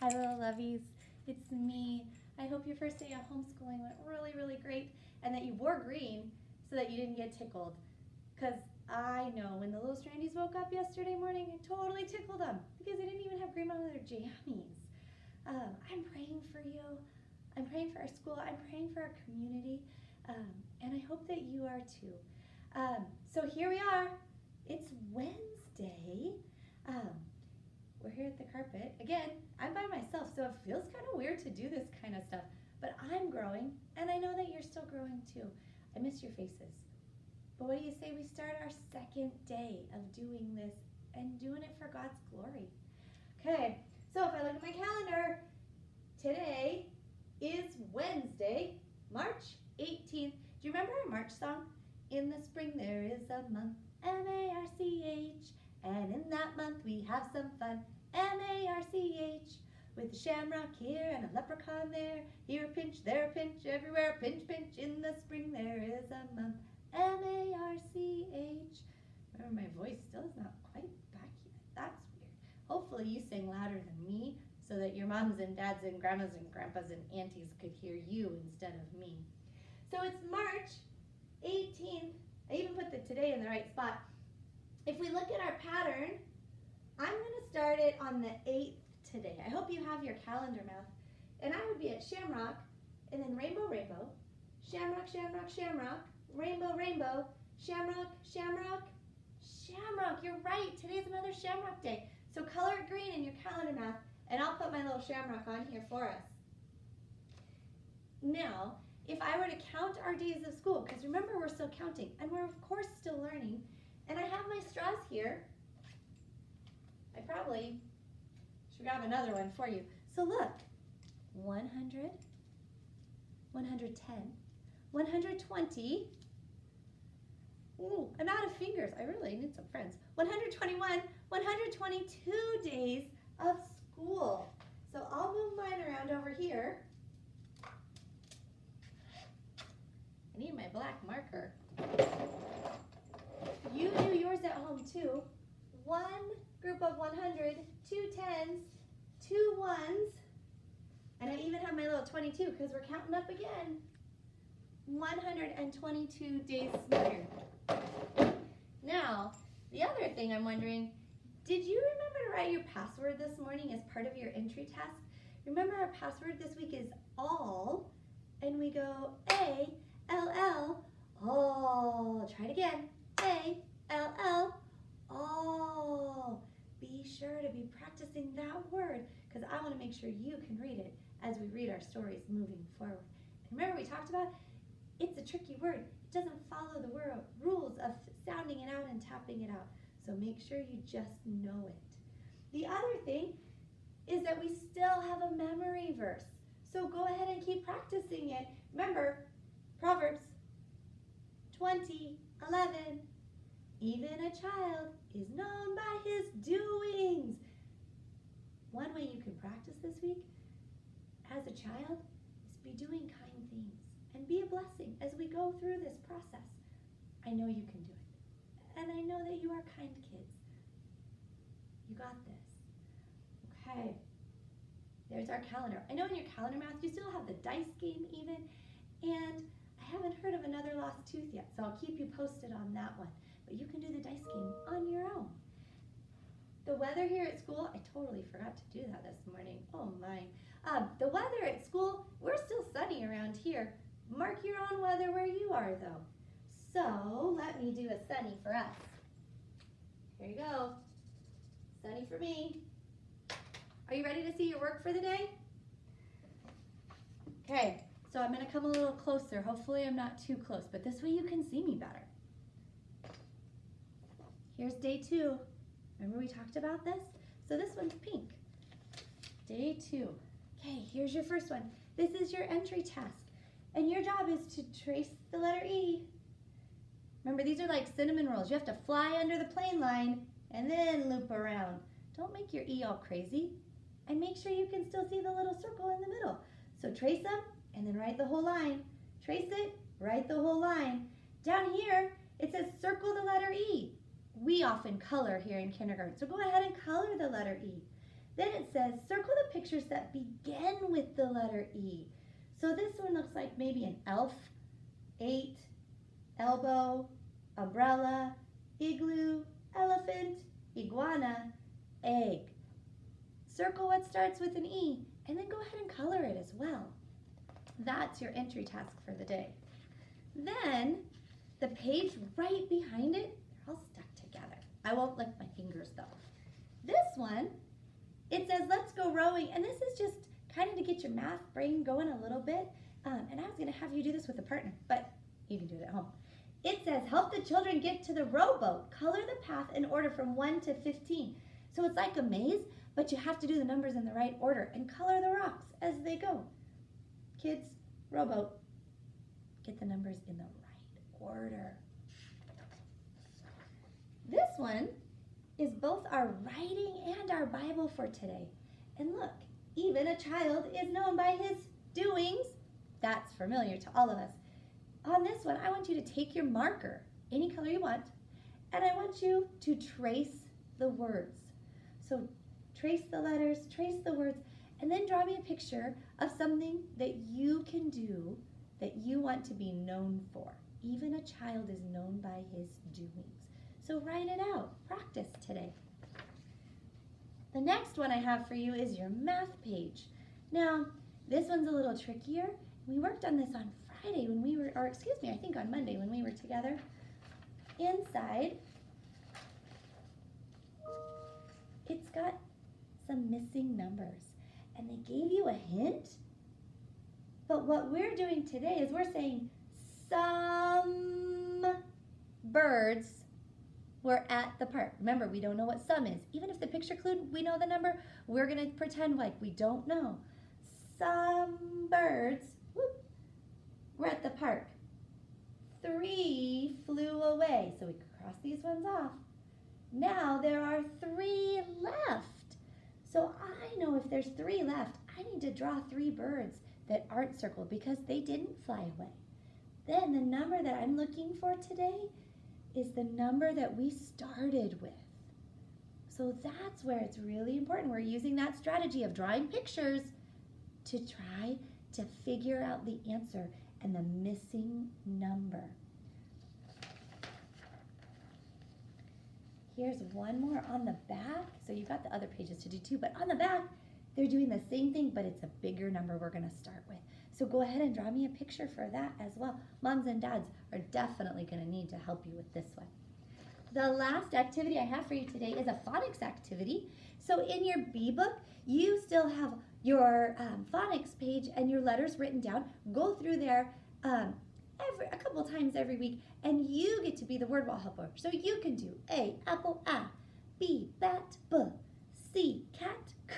Hi, little lovies. It's me. I hope your first day of homeschooling went really, really great and that you wore green so that you didn't get tickled. Because I know when the little Strandies woke up yesterday morning, it totally tickled them because they didn't even have green on their jammies. I'm praying for you. I'm praying for our school. I'm praying for our community. And I hope that you are too. So here we are. It's Wednesday. We're here at the carpet. Again, I'm by myself, so it feels kind of weird to do this kind of stuff. But I'm growing, and I know that you're still growing too. I miss your faces. But what do you say we start our second day of doing this and doing it for God's glory? Okay, so if I look at my calendar, today is Wednesday, March 18th. Do you remember our March song? In the spring there is a month, M-A-R-C-H, and in that month we have some fun, M-A-R-C-H, with a shamrock here and a leprechaun there, here a pinch, there a pinch, everywhere a pinch, pinch, in the spring there is a month, M-A-R-C-H. Remember, my voice still is not quite back yet. That's weird. Hopefully you sing louder than me so that your moms and dads and grandmas and grandpas and aunties could hear you instead of me. So it's March 18th. I even put the today in the right spot. If we look at our pattern, I'm going to start it on the 8th today. I hope you have your calendar mouth. And I would be at Shamrock, and then Rainbow, Rainbow, Shamrock, Shamrock, Shamrock, Rainbow, Rainbow, Shamrock, Shamrock, Shamrock. You're right. Today's another Shamrock day. So color it green in your calendar mouth, and I'll put my little shamrock on here for us. Now, if I were to count our days of school, because remember we're still counting, and we're of course still learning, and I have my straws here. I probably should grab another one for you. So look, 100, 110, 120. Ooh, I'm out of fingers. I really need some friends. 121, 122 days of school. So I'll move mine around over here. I need my black marker. You do yours at home too. One group of 100, 2 10s, 2 1s, and I even have my little 22 because we're counting up again. 122 days smarter. Now, the other thing I'm wondering, did you remember to write your password this morning as part of your entry task? Remember our password this week is all, and we go A-L-L, all. Try it again. A-L-L, all. Be sure to be practicing that word because I want to make sure you can read it as we read our stories moving forward. And remember we talked about it's a tricky word. It doesn't follow the rules of sounding it out and tapping it out. So make sure you just know it. The other thing is that we still have a memory verse. So go ahead and keep practicing it. Remember, Proverbs 20:11. Even a child is known by his doings. One way you can practice this week as a child is be doing kind things and be a blessing as we go through this process. I know you can do it. And I know that you are kind kids. You got this. Okay. There's our calendar. I know in your calendar math you still have the dice game even. And I haven't heard of another lost tooth yet, so I'll keep you posted on that one. But you can do the dice game on your own. The weather here at school, I totally forgot to do that this morning. Oh my. The weather at school, we're still sunny around here. Mark your own weather where you are though. So let me do a sunny for us. Here you go. Sunny for me. Are you ready to see your work for the day? Okay, so I'm going to come a little closer. Hopefully I'm not too close, but this way you can see me better. Here's day 2. Remember we talked about this? So this one's pink. Day 2. Okay, here's your first one. This is your entry task. And your job is to trace the letter E. Remember, these are like cinnamon rolls. You have to fly under the plane line and then loop around. Don't make your E all crazy. And make sure you can still see the little circle in the middle. So trace them and then write the whole line. Trace it, write the whole line. Down here, it says circle the letter E. We often color here in kindergarten, so go ahead and color the letter E. Then it says, circle the pictures that begin with the letter E. So this one looks like maybe an elf, 8, elbow, umbrella, igloo, elephant, iguana, egg. Circle what starts with an E, and then go ahead and color it as well. That's your entry task for the day. Then, the page right behind it, they're all stuck together. I won't lick my fingers though. This one, it says, let's go rowing, and this is just kind of to get your math brain going a little bit. And I was going to have you do this with a partner, but you can do it at home. It says, help the children get to the rowboat. Color the path in order from 1 to 15. So it's like a maze, but you have to do the numbers in the right order and color the rocks as they go. Kids, rowboat, get the numbers in the right order. This one is both our writing and our Bible for today. And look, even a child is known by his doings. That's familiar to all of us. On this one, I want you to take your marker, any color you want, and I want you to trace the words. So trace the letters, trace the words, and then draw me a picture of something that you can do that you want to be known for. Even a child is known by his doings. So write it out. Practice today. The next one I have for you is your math page. Now, this one's a little trickier. We worked on this on Friday when we were, or excuse me, I think on Monday when we were together. Inside, it's got some missing numbers. And they gave you a hint. But what we're doing today is we're saying some birds were at the park. Remember, we don't know what some is. Even if the picture clued, we know the number, we're going to pretend like we don't know. Some birds were at the park. 3 flew away. So we could cross these ones off. Now there are 3 left. So I know if there's 3 left, I need to draw 3 birds that aren't circled because they didn't fly away. Then the number that I'm looking for today is the number that we started with. So that's where it's really important. We're using that strategy of drawing pictures to try to figure out the answer and the missing number. Here's one more on the back. So you've got the other pages to do too, but on the back, they're doing the same thing, but it's a bigger number we're gonna start with. So go ahead and draw me a picture for that as well. Moms and dads are definitely gonna need to help you with this one. The last activity I have for you today is a phonics activity. So in your B book, you still have your phonics page and your letters written down. Go through there a couple times every week, and you get to be the word wall helper. So you can do A, apple, A, B, bat, B, C, cat, K,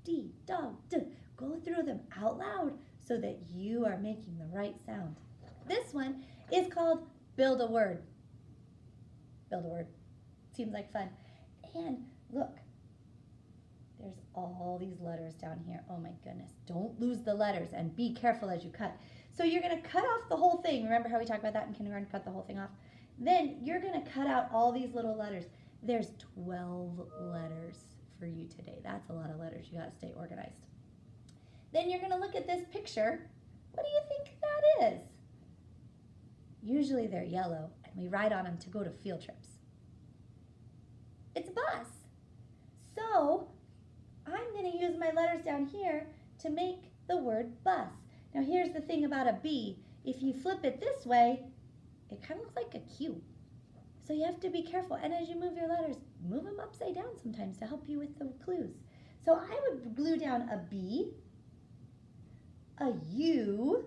D, dog, D. Go through them out loud so that you are making the right sound. This one is called Build a Word. Build a word. Seems like fun. And look, there's all these letters down here. Oh my goodness. Don't lose the letters and be careful as you cut. So you're going to cut off the whole thing. Remember how we talked about that in kindergarten, cut the whole thing off? Then you're going to cut out all these little letters. There's 12 letters for you today. That's a lot of letters. You got to stay organized. Then you're going to look at this picture. What do you think that is? Usually they're yellow, and we ride on them to go to field trips. It's a bus. So I'm going to use my letters down here to make the word bus. Now here's the thing about a B. If you flip it this way, it kind of looks like a Q. So you have to be careful. And as you move your letters, move them upside down sometimes to help you with the clues. So I would glue down a B, a U,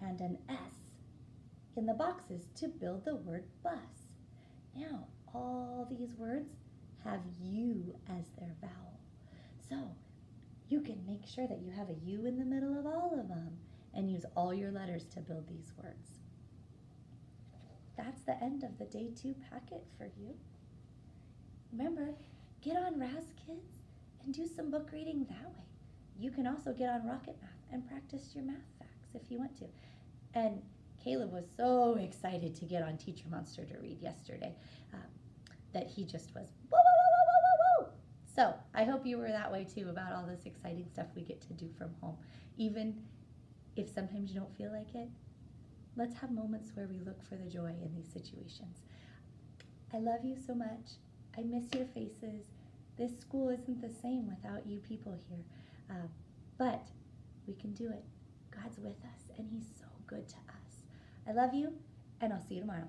and an S in the boxes to build the word bus. Now, all these words have U as their vowel. So you can make sure that you have a U in the middle of all of them and use all your letters to build these words. That's the end of the Day 2 packet for you. Remember, get on Raz Kids and do some book reading that way. You can also get on Rocket Math and practice your math facts if you want to. And Caleb was so excited to get on Teacher Monster to read yesterday that he just was whoa, whoa, whoa, whoa, whoa, whoa. So I hope you were that way too about all this exciting stuff we get to do from home. Even if sometimes you don't feel like it, let's have moments where we look for the joy in these situations. I love you so much. I miss your faces. This school isn't the same without you people here. But we can do it. God's with us, and He's so good to us. I love you, and I'll see you tomorrow.